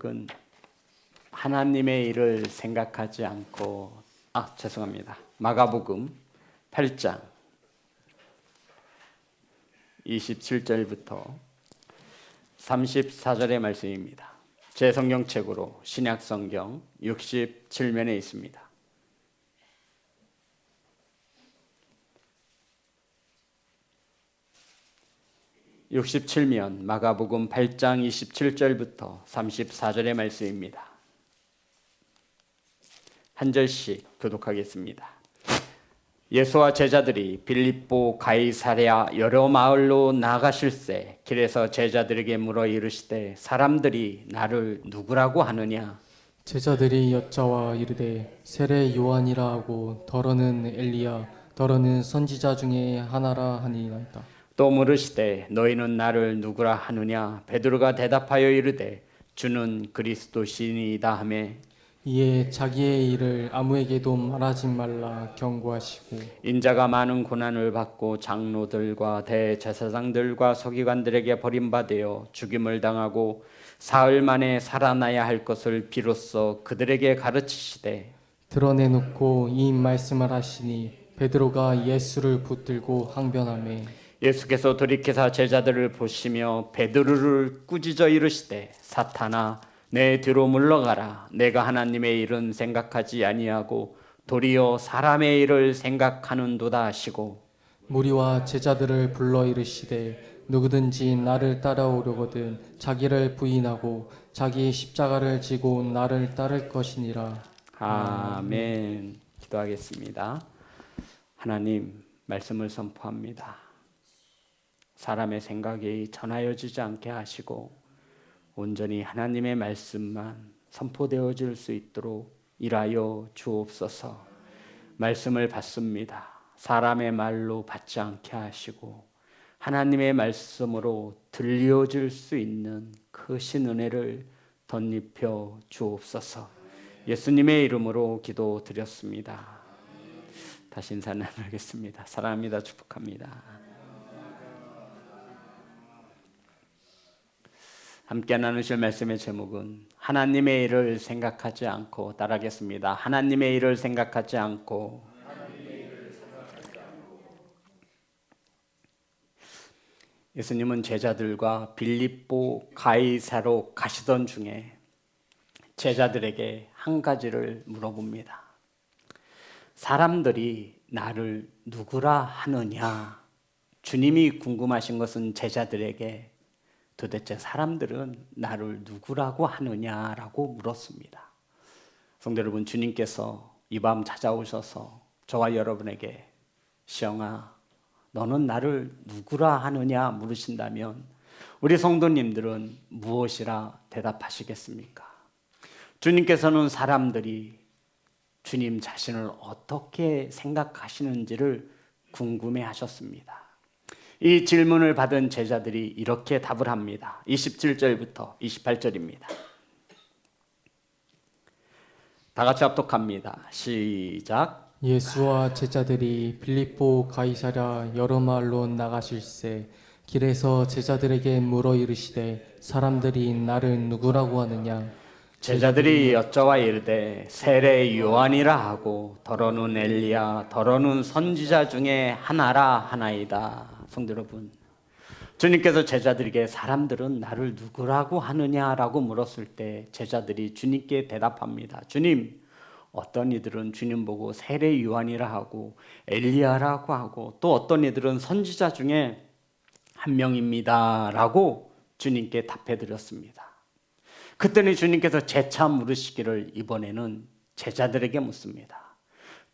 제목은 하나님의 일을 생각하지 않고 마가복음 8장 27절부터 34절의 말씀입니다. 제 성경책으로 신약성경 67면에 있습니다. 67면 마가복음 8장 27절부터 34절의 말씀입니다. 한 절씩 교독하겠습니다. 예수와 제자들이 빌립보 가이사랴 여러 마을로 나가실새 길에서 제자들에게 물어 이르시되 사람들이 나를 누구라고 하느냐? 제자들이 여짜와 이르되 세례 요한이라 하고 더러는 엘리야 더러는 선지자 중에 하나라 하니이다. 또 물으시되 너희는 나를 누구라 하느냐? 베드로가 대답하여 이르되 주는 그리스도시니이다 하매 이에 자기의 일을 아무에게도 말하지 말라 경고하시고 인자가 많은 고난을 받고 장로들과 대제사장들과 서기관들에게 버림받아 죽임을 당하고 사흘 만에 살아나야 할 것을 비로소 그들에게 가르치시되 드러내놓고 이 말씀을 하시니 베드로가 예수를 붙들고 항변하매 예수께서 돌이켜서 제자들을 보시며 베드로를 꾸짖어 이르시되 사탄아 내 뒤로 물러가라. 내가 하나님의 일은 생각하지 아니하고 도리어 사람의 일을 생각하는도다 하시고 무리와 제자들을 불러 이르시되 누구든지 나를 따라오려거든 자기를 부인하고 자기 십자가를 지고 나를 따를 것이니라. 아멘. 기도하겠습니다. 하나님 말씀을 선포합니다. 사람의 생각이 전하여지지 않게 하시고 온전히 하나님의 말씀만 선포되어질 수 있도록 일하여 주옵소서. 말씀을 받습니다. 사람의 말로 받지 않게 하시고 하나님의 말씀으로 들려질 수 있는 크신 은혜를 덧입혀 주옵소서. 예수님의 이름으로 기도드렸습니다. 다시 인사 나누겠습니다. 사랑합니다. 축복합니다. 함께 나누실 말씀의 제목은 하나님의 일을 생각하지 않고 따라하겠습니다. 하나님의 일을 생각하지 않고 예수님은 제자들과 빌립보 가이사로 가시던 중에 제자들에게 한 가지를 물어봅니다. 사람들이 나를 누구라 하느냐? 주님이 궁금하신 것은 제자들에게 도대체 사람들은 나를 누구라고 하느냐라고 물었습니다. 성도 여러분, 주님께서 이 밤 찾아오셔서 저와 여러분에게 시영아 너는 나를 누구라 하느냐 물으신다면 우리 성도님들은 무엇이라 대답하시겠습니까? 주님께서는 사람들이 주님 자신을 어떻게 생각하시는지를 궁금해 하셨습니다. 이 질문을 받은 제자들이 이렇게 답을 합니다. 27절부터 28절입니다. 다 같이 합독합니다. 시작. 예수와 제자들이 빌립보 가이사랴 여러 마을로 나가실새 길에서 제자들에게 물어 이르시되 사람들이 나를 누구라고 하느냐? 제자들이 여짜와 이르되 세례 요한이라 하고 더러는 엘리야 더러는 선지자 중에 하나라 하나이다. 성도 여러분, 주님께서 제자들에게 사람들은 나를 누구라고 하느냐라고 물었을 때 제자들이 주님께 대답합니다. 주님, 어떤 이들은 주님 보고 세례 요한이라 하고 엘리야라고 하고 또 어떤 이들은 선지자 중에 한 명입니다 라고 주님께 답해 드렸습니다. 그때는 주님께서 재차 물으시기를 이번에는 제자들에게 묻습니다.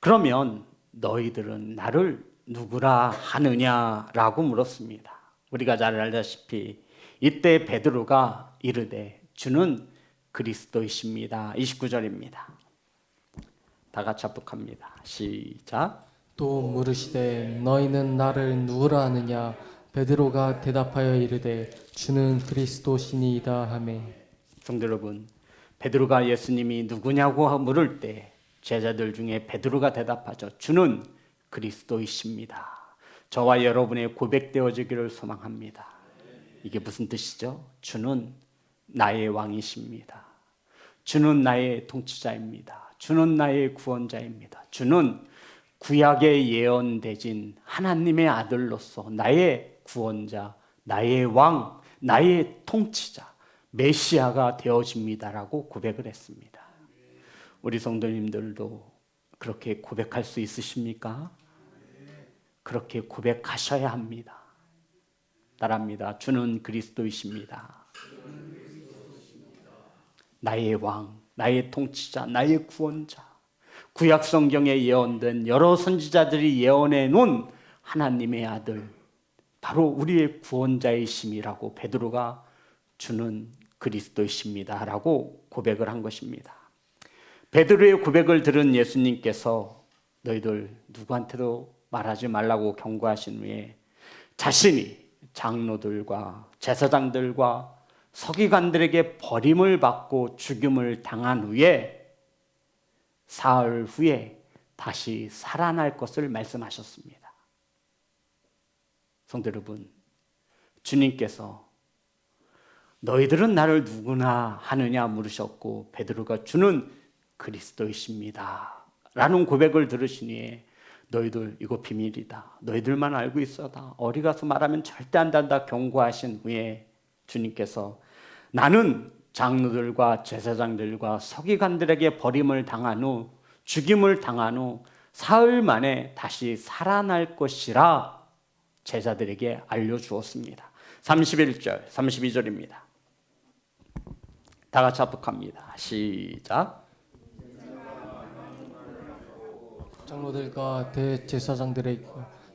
그러면 너희들은 나를 누구라 하느냐라고 물었습니다. 우리가 잘 알다시피 이때 베드로가 이르되 주는 그리스도이십니다. 29절입니다. 다 같이 합독합니다. 시작. 또 물으시되 너희는 나를 누구라 하느냐? 베드로가 대답하여 이르되 주는 그리스도시니이다 하매 성도 여러분, 베드로가 예수님이 누구냐고 물을 때 제자들 중에 베드로가 대답하죠. 주는 그리스도이십니다. 저와 여러분의 고백되어지기를 소망합니다. 이게 무슨 뜻이죠? 주는 나의 왕이십니다. 주는 나의 통치자입니다. 주는 나의 구원자입니다. 주는 구약에 예언되진 하나님의 아들로서 나의 구원자, 나의 왕, 나의 통치자, 메시아가 되어집니다라고 고백을 했습니다. 우리 성도님들도 그렇게 고백할 수 있으십니까? 그렇게 고백하셔야 합니다. 따라합니다. 주는 그리스도이십니다. 나의 왕, 나의 통치자, 나의 구원자. 구약 성경에 예언된 여러 선지자들이 예언해 놓은 하나님의 아들, 바로 우리의 구원자이심이라고 베드로가 주는 그리스도이십니다라고 고백을 한 것입니다. 베드로의 고백을 들은 예수님께서 너희들 누구한테도 말하지 말라고 경고하신 후에 자신이 장로들과 제사장들과 서기관들에게 버림을 받고 죽임을 당한 후에 사흘 후에 다시 살아날 것을 말씀하셨습니다. 성도 여러분, 주님께서 너희들은 나를 누구나 하느냐 물으셨고 베드로가 주는 그리스도이십니다 라는 고백을 들으시니 너희들 이거 비밀이다. 너희들만 알고 있어다. 어디 가서 말하면 절대 안 된다 경고하신 후에 주님께서 나는 장로들과 제사장들과 서기관들에게 버림을 당한 후 죽임을 당한 후 사흘 만에 다시 살아날 것이라 제자들에게 알려주었습니다. 31절, 32절입니다. 다 같이 합독합니다. 시작. 장로들과 대제사장들에게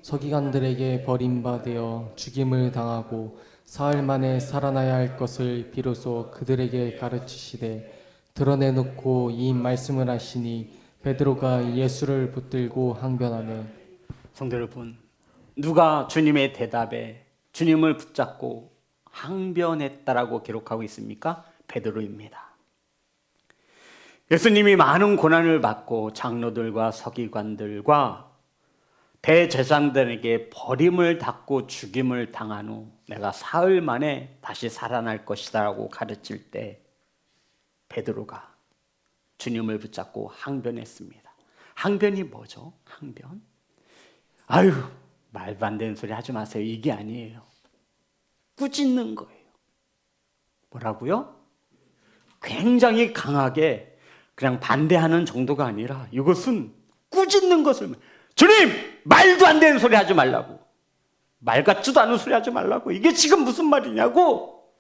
서기관들에게 버림받아 죽임을 당하고 사흘 만에 살아나야 할 것을 비로소 그들에게 가르치시되 드러내놓고 이 말씀을 하시니 베드로가 예수를 붙들고 항변하네. 성도 여러분, 누가 주님의 대답에 주님을 붙잡고 항변했다라고 기록하고 있습니까? 베드로입니다. 예수님이 많은 고난을 받고 장로들과 서기관들과 대제사장들에게 버림을 받고 죽임을 당한 후 내가 사흘 만에 다시 살아날 것이다라고 가르칠 때 베드로가 주님을 붙잡고 항변했습니다. 항변이 뭐죠? 항변? 아유, 말도 안 되는 소리 하지 마세요. 이게 아니에요. 꾸짖는 거예요. 뭐라고요? 굉장히 강하게 그냥 반대하는 정도가 아니라 이것은 꾸짖는 것을, 주님! 말도 안 되는 소리 하지 말라고. 말 같지도 않은 소리 하지 말라고. 이게 지금 무슨 말이냐고.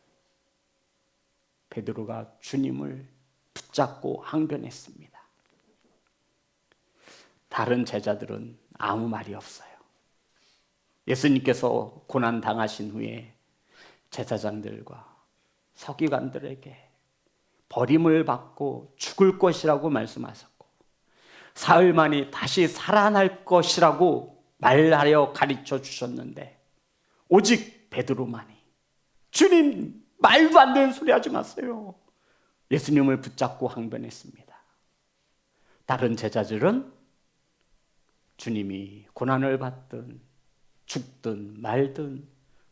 베드로가 주님을 붙잡고 항변했습니다. 다른 제자들은 아무 말이 없어요. 예수님께서 고난 당하신 후에 제사장들과 서기관들에게 버림을 받고 죽을 것이라고 말씀하셨고 사흘 만에 다시 살아날 것이라고 말하여 가르쳐 주셨는데 오직 베드로만이 주님 말도 안 되는 소리 하지 마세요. 예수님을 붙잡고 항변했습니다. 다른 제자들은 주님이 고난을 받든 죽든 말든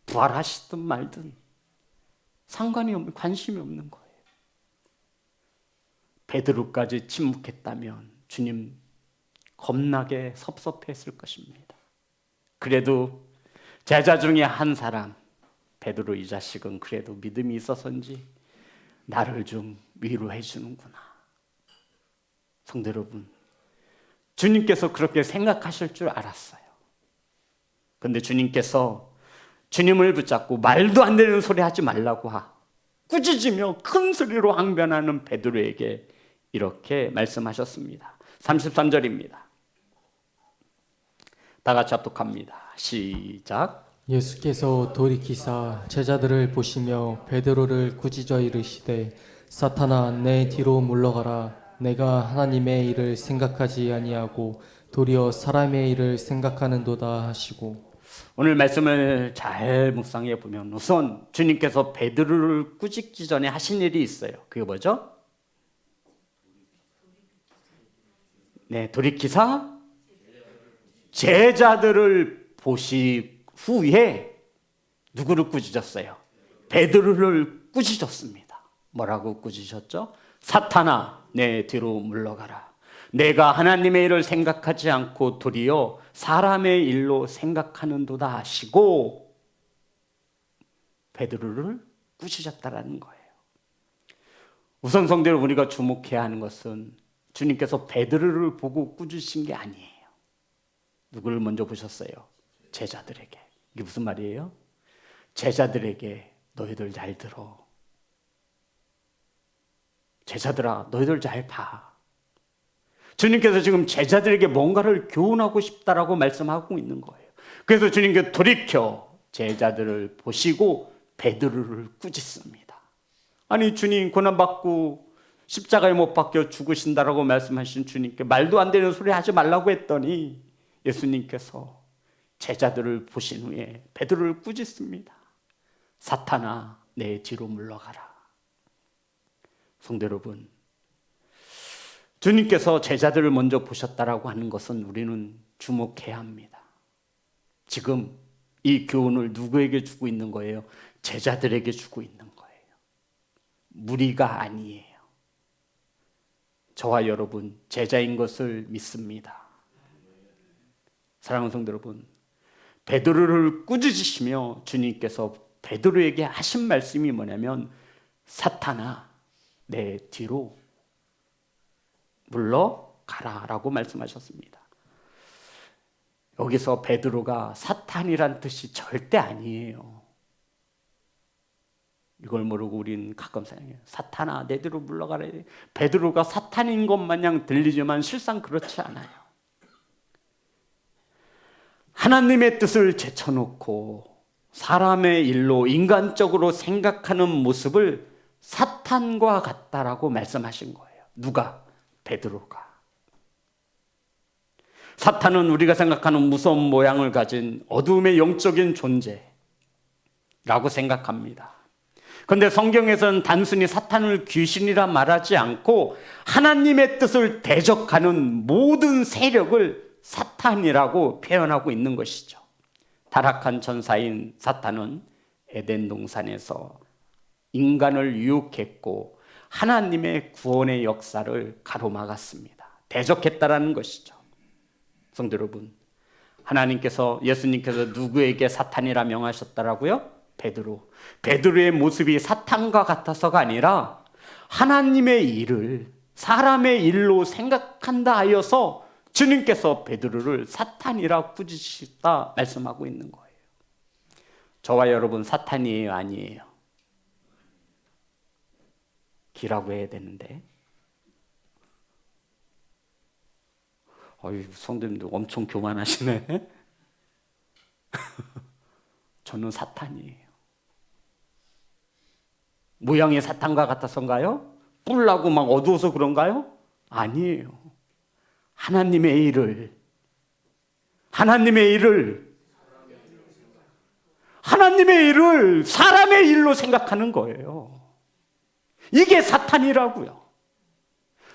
부활하시든 말든 상관이 없는, 관심이 없는 거예요. 베드로까지 침묵했다면 주님 겁나게 섭섭했을 것입니다. 그래도 제자 중에 한 사람, 베드로 이 자식은 그래도 믿음이 있어서인지 나를 좀 위로해 주는구나. 성도 여러분, 주님께서 그렇게 생각하실 줄 알았어요. 그런데 주님께서 주님을 붙잡고 말도 안 되는 소리 하지 말라고 꾸짖으며 큰 소리로 항변하는 베드로에게 이렇게 말씀하셨습니다. 33절입니다. 다 같이 합독합니다. 시작. 예수께서 돌이키사 제자들을 보시며 베드로를 꾸짖어 이르시되 사탄아 내 뒤로 물러가라. 내가 하나님의 일을 생각하지 아니하고 도리어 사람의 일을 생각하는도다 하시고. 오늘 말씀을 잘 묵상해 보면 우선 주님께서 베드로를 꾸짖기 전에 하신 일이 있어요. 그게 뭐죠? 네, 돌이키사 제자들을 보시 후에 누구를 꾸짖었어요? 베드로를 꾸짖었습니다. 뭐라고 꾸짖었죠? 사탄아 내 뒤로 물러가라. 내가 하나님의 일을 생각하지 않고 도리어 사람의 일로 생각하는도다 하시고 베드로를 꾸짖었다라는 거예요. 우선 성도들, 우리가 주목해야 하는 것은 주님께서 베드로를 보고 꾸짖으신 게 아니에요. 누구를 먼저 보셨어요? 제자들에게. 이게 무슨 말이에요? 제자들에게 너희들 잘 들어. 제자들아, 너희들 잘 봐. 주님께서 지금 제자들에게 뭔가를 교훈하고 싶다라고 말씀하고 있는 거예요. 그래서 주님께서 돌이켜 제자들을 보시고 베드로를 꾸짖습니다. 아니, 주님 고난받고 십자가에 못 박혀 죽으신다라고 말씀하신 주님께 말도 안 되는 소리 하지 말라고 했더니 예수님께서 제자들을 보신 후에 베드로를 꾸짖습니다. 사탄아 내 뒤로 물러가라. 성도 여러분, 주님께서 제자들을 먼저 보셨다라고 하는 것은 우리는 주목해야 합니다. 지금 이 교훈을 누구에게 주고 있는 거예요? 제자들에게 주고 있는 거예요. 무리가 아니에요. 저와 여러분 제자인 것을 믿습니다. 사랑하는 성도 여러분, 베드로를 꾸짖으시며 주님께서 베드로에게 하신 말씀이 뭐냐면 사탄아 내 뒤로 물러가라 라고 말씀하셨습니다. 여기서 베드로가 사탄이란 뜻이 절대 아니에요. 이걸 모르고 우린 가끔 생각해요. 사탄아 내 뒤로 물러가라. 베드로가 사탄인 것 마냥 들리지만 실상 그렇지 않아요. 하나님의 뜻을 제쳐놓고 사람의 일로 인간적으로 생각하는 모습을 사탄과 같다라고 말씀하신 거예요. 누가? 베드로가. 사탄은 우리가 생각하는 무서운 모양을 가진 어둠의 영적인 존재라고 생각합니다. 그런데 성경에서는 단순히 사탄을 귀신이라 말하지 않고 하나님의 뜻을 대적하는 모든 세력을 사탄이라고 표현하고 있는 것이죠. 타락한 천사인 사탄은 에덴 동산에서 인간을 유혹했고 하나님의 구원의 역사를 가로막았습니다. 대적했다라는 것이죠. 성도 여러분, 하나님께서, 예수님께서 누구에게 사탄이라 명하셨다라고요? 베드로. 베드로의 모습이 사탄과 같아서가 아니라 하나님의 일을 사람의 일로 생각한다 하여서 주님께서 베드로를 사탄이라 꾸짖으셨다 말씀하고 있는 거예요. 저와 여러분 사탄이에요, 아니에요? 기라고 해야 되는데. 성도님들 엄청 교만하시네. 저는 사탄이에요. 모양이 사탄과 같아서인가요? 뿔나고 막 어두워서 그런가요? 아니에요. 하나님의 일을 사람의 일로 생각하는 거예요. 이게 사탄이라고요.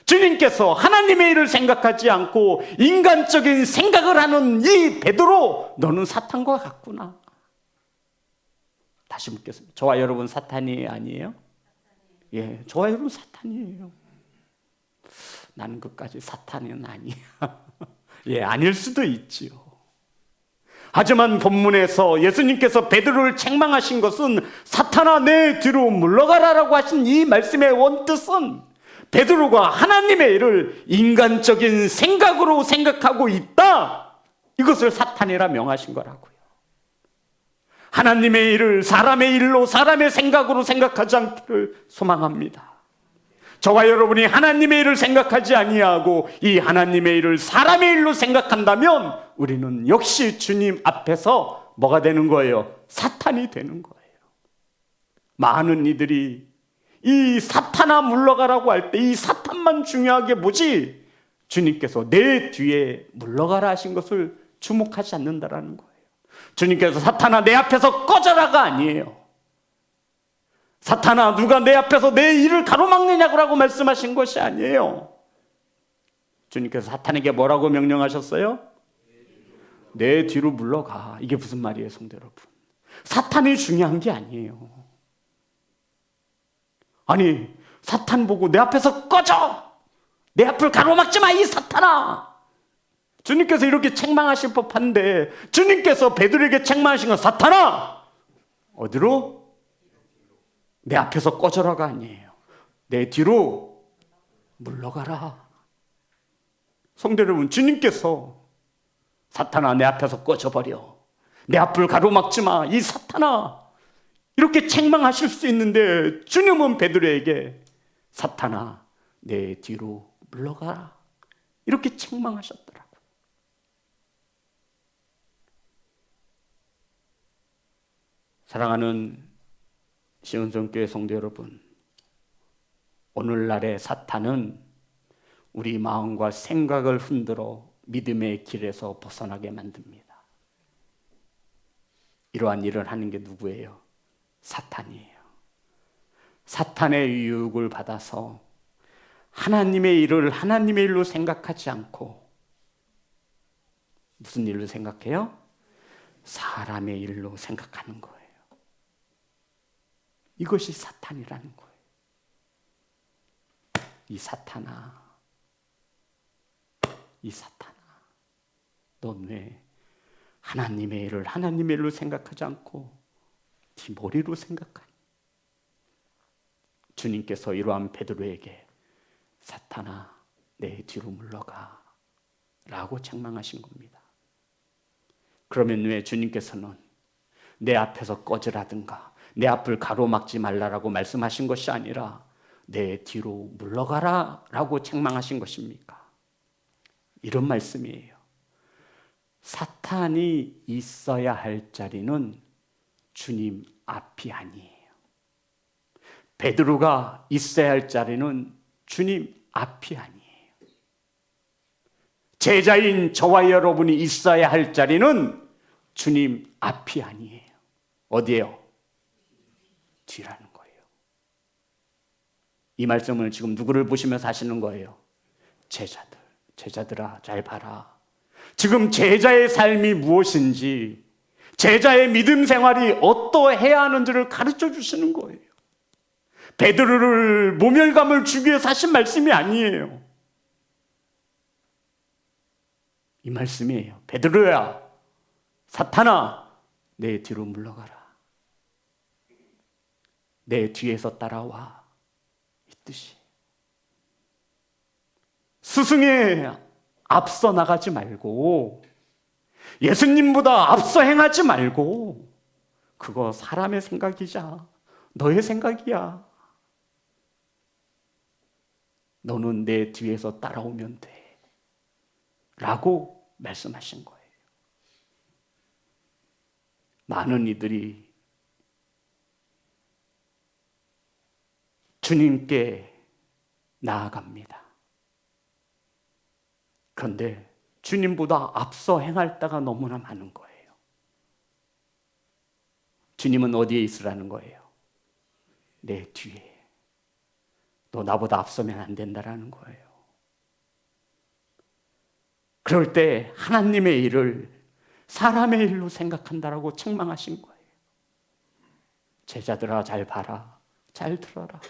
주님께서 하나님의 일을 생각하지 않고 인간적인 생각을 하는 이 베드로, 너는 사탄과 같구나. 다시 묻겠습니다. 저와 여러분 사탄이 아니에요? 예, 저와 여러분 사탄이에요. 나는 끝까지 사탄은 아니야. 예, 아닐 수도 있지요. 하지만 본문에서 예수님께서 베드로를 책망하신 것은 사탄아 내 뒤로 물러가라라고 하신 이 말씀의 원뜻은 베드로가 하나님의 일을 인간적인 생각으로 생각하고 있다, 이것을 사탄이라 명하신 거라고요. 하나님의 일을 사람의 일로 사람의 생각으로 생각하지 않기를 소망합니다. 저와 여러분이 하나님의 일을 생각하지 아니하고 이 하나님의 일을 사람의 일로 생각한다면 우리는 역시 주님 앞에서 뭐가 되는 거예요? 사탄이 되는 거예요. 많은 이들이 이 사탄아 물러가라고 할 때 이 사탄만 중요하게 보지 주님께서 내 뒤에 물러가라 하신 것을 주목하지 않는다라는 거예요. 주님께서 사탄아 내 앞에서 꺼져라가 아니에요. 사탄아 누가 내 앞에서 내 일을 가로막느냐고 말씀하신 것이 아니에요. 주님께서 사탄에게 뭐라고 명령하셨어요? 내 뒤로 물러가. 이게 무슨 말이에요, 성도 여러분? 사탄이 중요한 게 아니에요. 아니, 사탄 보고 내 앞에서 꺼져! 내 앞을 가로막지 마, 이 사탄아! 주님께서 이렇게 책망하실 법한데 주님께서 베드로에게 책망하신 건 사탄아! 어디로? 내 앞에서 꺼져라가 아니에요. 내 뒤로 물러가라. 성도 여러분, 주님께서 사탄아 내 앞에서 꺼져버려. 내 앞을 가로막지 마, 이 사탄아! 이렇게 책망하실 수 있는데 주님은 베드로에게 사탄아 내 뒤로 물러가라 이렇게 책망하셨더라고요. 사랑하는 시온성교회 성도 여러분, 오늘날의 사탄은 우리 마음과 생각을 흔들어 믿음의 길에서 벗어나게 만듭니다. 이러한 일을 하는 게 누구예요? 사탄이에요. 사탄의 유혹을 받아서 하나님의 일을 하나님의 일로 생각하지 않고 무슨 일로 생각해요? 사람의 일로 생각하는 거예요. 이것이 사탄이라는 거예요. 이 사탄아, 넌 왜 하나님의 일을 하나님의 일로 생각하지 않고 네 머리로 생각하니? 주님께서 이러한 베드로에게 사탄아 내 뒤로 물러가 라고 책망하신 겁니다. 그러면 왜 주님께서는 내 앞에서 꺼지라든가 내 앞을 가로막지 말라라고 말씀하신 것이 아니라 내 뒤로 물러가라 라고 책망하신 것입니까? 이런 말씀이에요. 사탄이 있어야 할 자리는 주님 앞이 아니에요. 베드로가 있어야 할 자리는 주님 앞이 아니에요. 제자인 저와 여러분이 있어야 할 자리는 주님 앞이 아니에요. 어디예요? 뒤라는 거예요. 이 말씀을 지금 누구를 보시면서 하시는 거예요? 제자들아 잘 봐라. 지금 제자의 삶이 무엇인지, 제자의 믿음 생활이 어떠해야 하는지를 가르쳐 주시는 거예요. 베드로를 모멸감을 주기 위해서 하신 말씀이 아니에요. 이 말씀이에요. 베드로야, 사탄아, 내 뒤로 물러가라. 내 뒤에서 따라와. 이 뜻이. 스승에 앞서 나가지 말고, 예수님보다 앞서 행하지 말고, 그거 사람의 생각이자 너의 생각이야. 너는 내 뒤에서 따라오면 돼. 라고 말씀하신 거예요. 많은 이들이 주님께 나아갑니다. 그런데 주님보다 앞서 행할 때가 너무나 많은 거예요. 주님은 어디에 있으라는 거예요? 내 뒤에. 너 나보다 앞서면 안 된다라는 거예요. 그럴 때 하나님의 일을 사람의 일로 생각한다라고 책망하신 거예요. 제자들아 잘 봐라. 잘 들어라.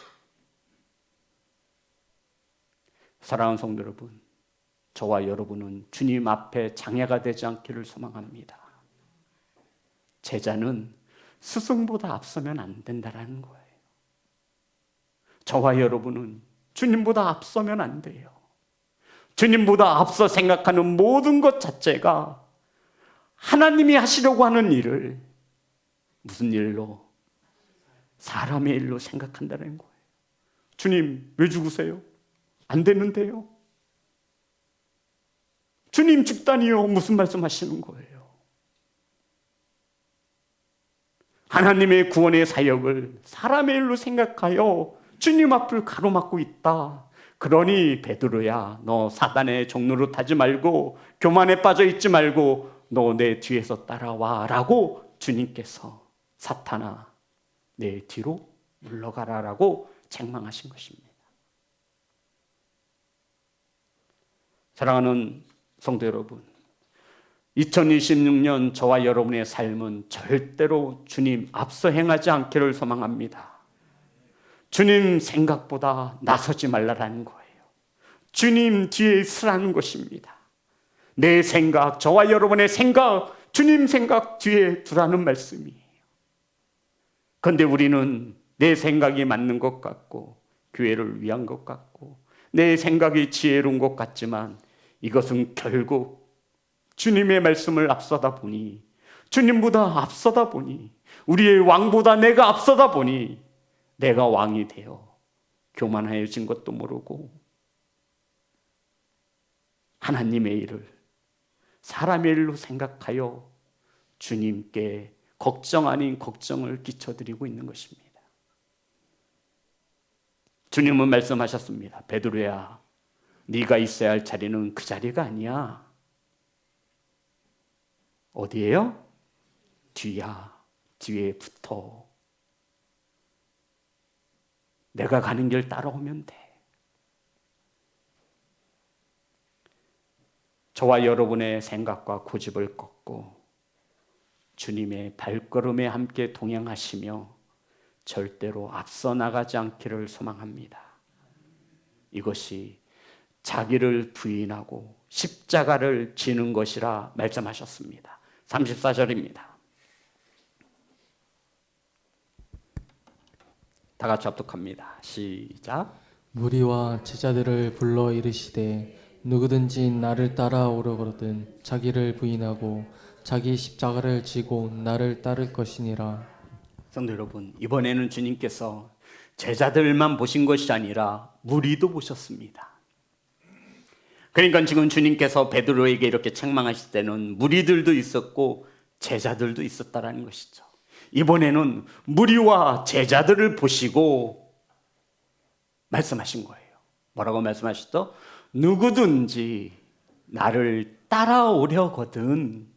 사랑하는 성도 여러분, 저와 여러분은 주님 앞에 장애가 되지 않기를 소망합니다. 제자는 스승보다 앞서면 안 된다라는 거예요. 저와 여러분은 주님보다 앞서면 안 돼요. 주님보다 앞서 생각하는 모든 것 자체가 하나님이 하시려고 하는 일을 무슨 일로? 사람의 일로 생각한다는 거예요. 주님 왜 죽으세요? 안 되는데요. 주님 죽다니요. 무슨 말씀하시는 거예요? 하나님의 구원의 사역을 사람의 일로 생각하여 주님 앞을 가로막고 있다. 그러니 베드로야, 너 사단의 종로로 타지 말고 교만에 빠져 있지 말고 너 내 뒤에서 따라와 라고 주님께서 사탄아 내 뒤로 물러가라 라고 책망하신 것입니다. 사랑하는 성도 여러분, 2026년 저와 여러분의 삶은 절대로 주님 앞서 행하지 않기를 소망합니다. 주님 생각보다 나서지 말라라는 거예요. 주님 뒤에 서라는 것입니다. 내 생각, 저와 여러분의 생각, 주님 생각 뒤에 두라는 말씀이에요. 그런데 우리는 내 생각이 맞는 것 같고 교회를 위한 것 같고 내 생각이 지혜로운 것 같지만 이것은 결국 주님의 말씀을 앞서다 보니, 주님보다 앞서다 보니, 우리의 왕보다 내가 앞서다 보니 내가 왕이 되어 교만해진 것도 모르고 하나님의 일을 사람의 일로 생각하여 주님께 걱정 아닌 걱정을 끼쳐드리고 있는 것입니다. 주님은 말씀하셨습니다. 베드로야, 네가 있어야 할 자리는 그 자리가 아니야. 어디예요? 뒤야. 뒤에 붙어. 내가 가는 길 따라오면 돼. 저와 여러분의 생각과 고집을 꺾고 주님의 발걸음에 함께 동행하시며 절대로 앞서 나가지 않기를 소망합니다. 이것이 자기를 부인하고 십자가를 지는 것이라 말씀하셨습니다. 34절입니다. 다 같이 합독합니다. 시작. 무리와 제자들을 불러 이르시되 누구든지 나를 따라오려거든 자기를 부인하고 자기 십자가를 지고 나를 따를 것이니라. 성도 여러분, 이번에는 주님께서 제자들만 보신 것이 아니라 무리도 보셨습니다. 그러니까 지금 주님께서 베드로에게 이렇게 책망하실 때는 무리들도 있었고 제자들도 있었다라는 것이죠. 이번에는 무리와 제자들을 보시고 말씀하신 거예요. 뭐라고 말씀하셨죠? 누구든지 나를 따라오려거든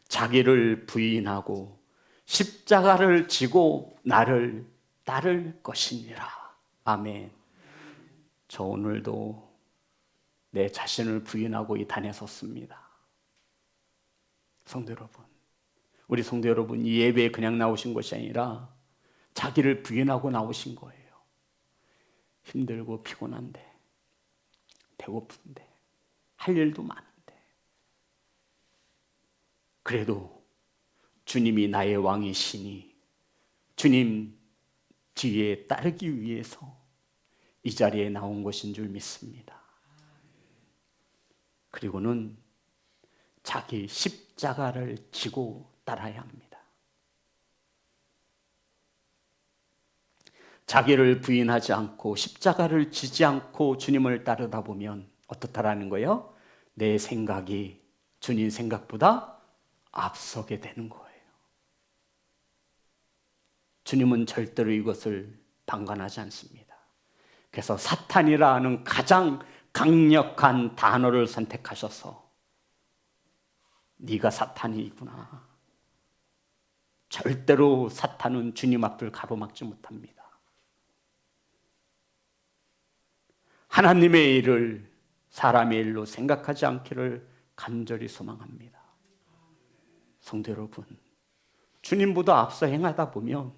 자기를 부인하고 십자가를 지고 나를 따를 것이니라. 아멘. 저 오늘도 내 자신을 부인하고 이 단에 섰습니다. 성도 여러분, 우리 성도 여러분, 이 예배에 그냥 나오신 것이 아니라 자기를 부인하고 나오신 거예요. 힘들고 피곤한데, 배고픈데, 할 일도 많은데, 그래도 주님이 나의 왕이시니 주님 뒤에 따르기 위해서 이 자리에 나온 것인 줄 믿습니다. 그리고는 자기 십자가를 지고 따라야 합니다. 자기를 부인하지 않고 십자가를 지지 않고 주님을 따르다 보면 어떻다라는 거예요? 내 생각이 주님 생각보다 앞서게 되는 거예요. 주님은 절대로 이것을 방관하지 않습니다. 그래서 사탄이라 하는 가장 강력한 단어를 선택하셔서 네가 사탄이구나. 절대로 사탄은 주님 앞을 가로막지 못합니다. 하나님의 일을 사람의 일로 생각하지 않기를 간절히 소망합니다. 성도 여러분, 주님보다 앞서 행하다 보면,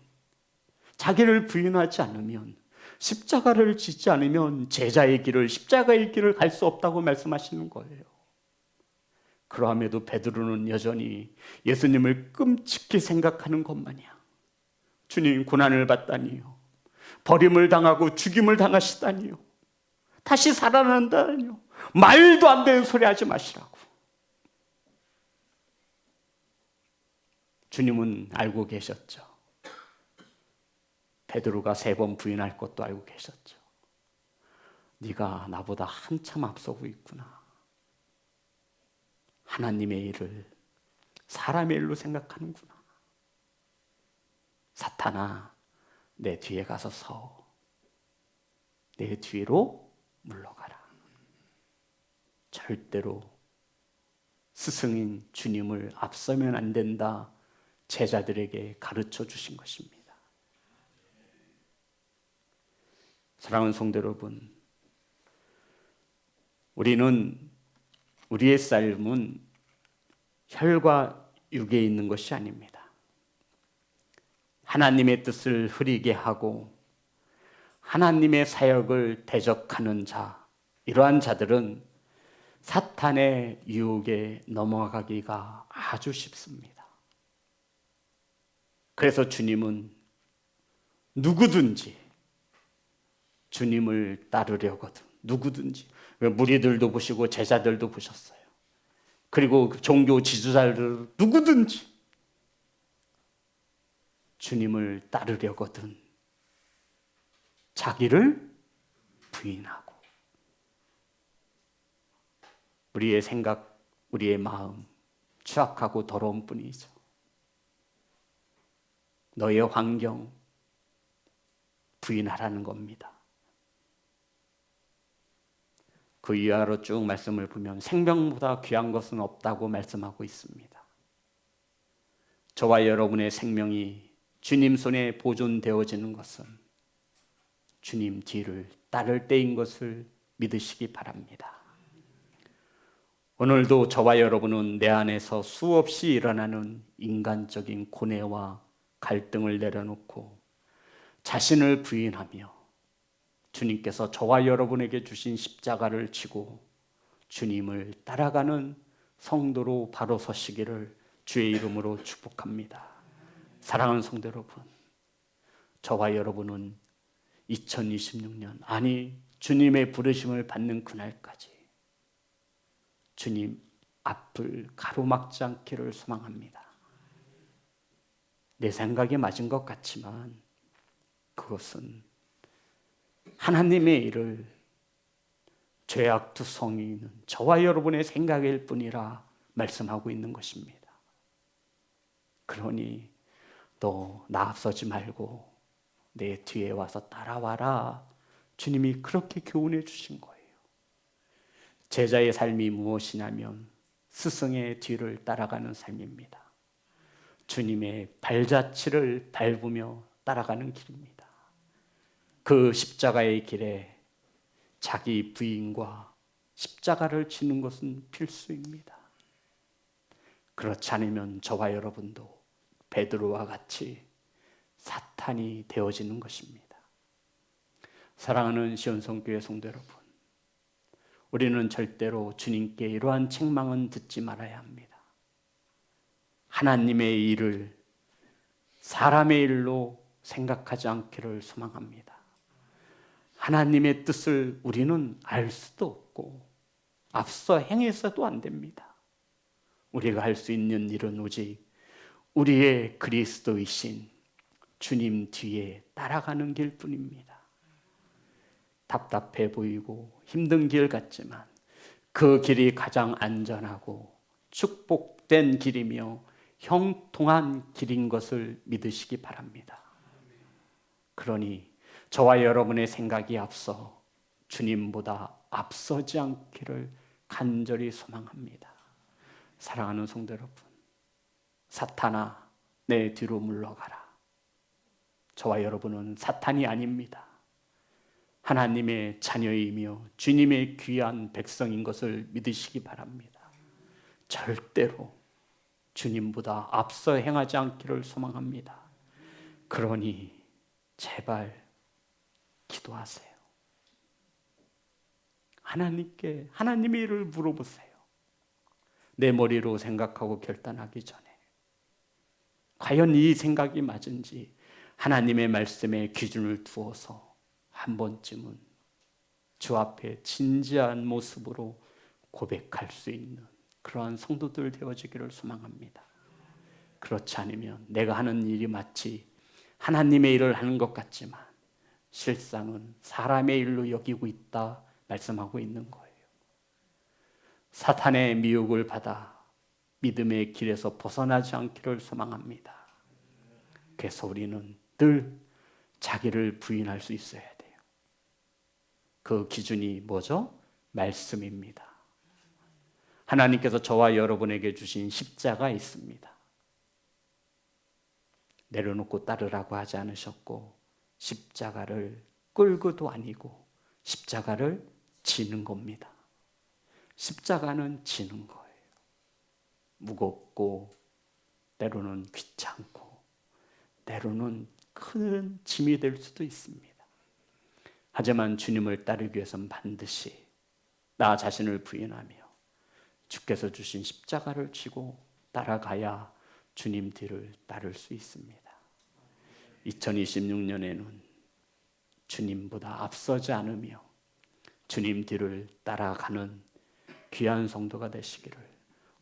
자기를 부인하지 않으면, 십자가를 지지 않으면 제자의 길을, 십자가의 길을 갈 수 없다고 말씀하시는 거예요. 그러함에도 베드로는 여전히 예수님을 끔찍히 생각하는 것 마냥 주님 고난을 받다니요, 버림을 당하고 죽임을 당하시다니요, 다시 살아난다니요, 말도 안 되는 소리 하지 마시라고. 주님은 알고 계셨죠. 베드로가 3번 부인할 것도 알고 계셨죠. 네가 나보다 한참 앞서고 있구나. 하나님의 일을 사람의 일로 생각하는구나. 사탄아, 내 뒤에 가서 서. 내 뒤로 물러가라. 절대로 스승인 주님을 앞서면 안 된다. 제자들에게 가르쳐 주신 것입니다. 사랑하는 성도 여러분, 우리의 삶은 혈과 육에 있는 것이 아닙니다. 하나님의 뜻을 흐리게 하고 하나님의 사역을 대적하는 자, 이러한 자들은 사탄의 유혹에 넘어가기가 아주 쉽습니다. 그래서 주님은 누구든지 주님을 따르려거든, 누구든지, 무리들도 보시고 제자들도 보셨어요. 그리고 종교 지도자들 누구든지 주님을 따르려거든 자기를 부인하고, 우리의 생각, 우리의 마음 추악하고 더러운 뿐이죠. 너의 환경 부인하라는 겁니다. 그 이하로 쭉 말씀을 보면 생명보다 귀한 것은 없다고 말씀하고 있습니다. 저와 여러분의 생명이 주님 손에 보존되어지는 것은 주님 뒤를 따를 때인 것을 믿으시기 바랍니다. 오늘도 저와 여러분은 내 안에서 수없이 일어나는 인간적인 고뇌와 갈등을 내려놓고 자신을 부인하며 주님께서 저와 여러분에게 주신 십자가를 지고 주님을 따라가는 성도로 바로 서시기를 주의 이름으로 축복합니다. 사랑하는 성도 여러분, 저와 여러분은 2026년, 아니 주님의 부르심을 받는 그날까지 주님 앞을 가로막지 않기를 소망합니다. 내 생각이 맞은 것 같지만 그것은 하나님의 일을 죄악투성이 있는 저와 여러분의 생각일 뿐이라 말씀하고 있는 것입니다. 그러니 너 나 앞서지 말고 내 뒤에 와서 따라와라. 주님이 그렇게 교훈해 주신 거예요. 제자의 삶이 무엇이냐면 스승의 뒤를 따라가는 삶입니다. 주님의 발자취를 밟으며 따라가는 길입니다. 그 십자가의 길에 자기 부인과 십자가를 지는 것은 필수입니다. 그렇지 않으면 저와 여러분도 베드로와 같이 사탄이 되어지는 것입니다. 사랑하는 시온성교회 성도 여러분, 우리는 절대로 주님께 이러한 책망은 듣지 말아야 합니다. 하나님의 일을 사람의 일로 생각하지 않기를 소망합니다. 하나님의 뜻을 우리는 알 수도 없고 앞서 행해서도 안 됩니다. 우리가 할 수 있는 일은 오직 우리의 그리스도이신 주님 뒤에 따라가는 길뿐입니다. 답답해 보이고 힘든 길 같지만 그 길이 가장 안전하고 축복된 길이며 형통한 길인 것을 믿으시기 바랍니다. 그러니 저와 여러분의 생각이 앞서 주님보다 앞서지 않기를 간절히 소망합니다. 사랑하는 성도 여러분, 사탄아 내 뒤로 물러가라. 저와 여러분은 사탄이 아닙니다. 하나님의 자녀이며 주님의 귀한 백성인 것을 믿으시기 바랍니다. 절대로 주님보다 앞서 행하지 않기를 소망합니다. 그러니 제발 기도하세요. 하나님께 하나님의 일을 물어보세요. 내 머리로 생각하고 결단하기 전에 과연 이 생각이 맞은지 하나님의 말씀에 기준을 두어서 한 번쯤은 주 앞에 진지한 모습으로 고백할 수 있는 그러한 성도들 되어지기를 소망합니다. 그렇지 않으면 내가 하는 일이 마치 하나님의 일을 하는 것 같지만 실상은 사람의 일로 여기고 있다 말씀하고 있는 거예요. 사탄의 미혹을 받아 믿음의 길에서 벗어나지 않기를 소망합니다. 그래서 우리는 늘 자기를 부인할 수 있어야 돼요. 그 기준이 뭐죠? 말씀입니다. 하나님께서 저와 여러분에게 주신 십자가 있습니다. 내려놓고 따르라고 하지 않으셨고 십자가를 끌고도 아니고 십자가를 지는 겁니다. 십자가는 지는 거예요. 무겁고 때로는 귀찮고 때로는 큰 짐이 될 수도 있습니다. 하지만 주님을 따르기 위해서는 반드시 나 자신을 부인하며 주께서 주신 십자가를 지고 따라가야 주님 뒤를 따를 수 있습니다. 2026년에는 주님보다 앞서지 않으며 주님 뒤를 따라가는 귀한 성도가 되시기를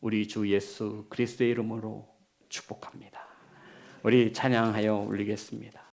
우리 주 예수 그리스도의 이름으로 축복합니다. 우리 찬양하여 올리겠습니다.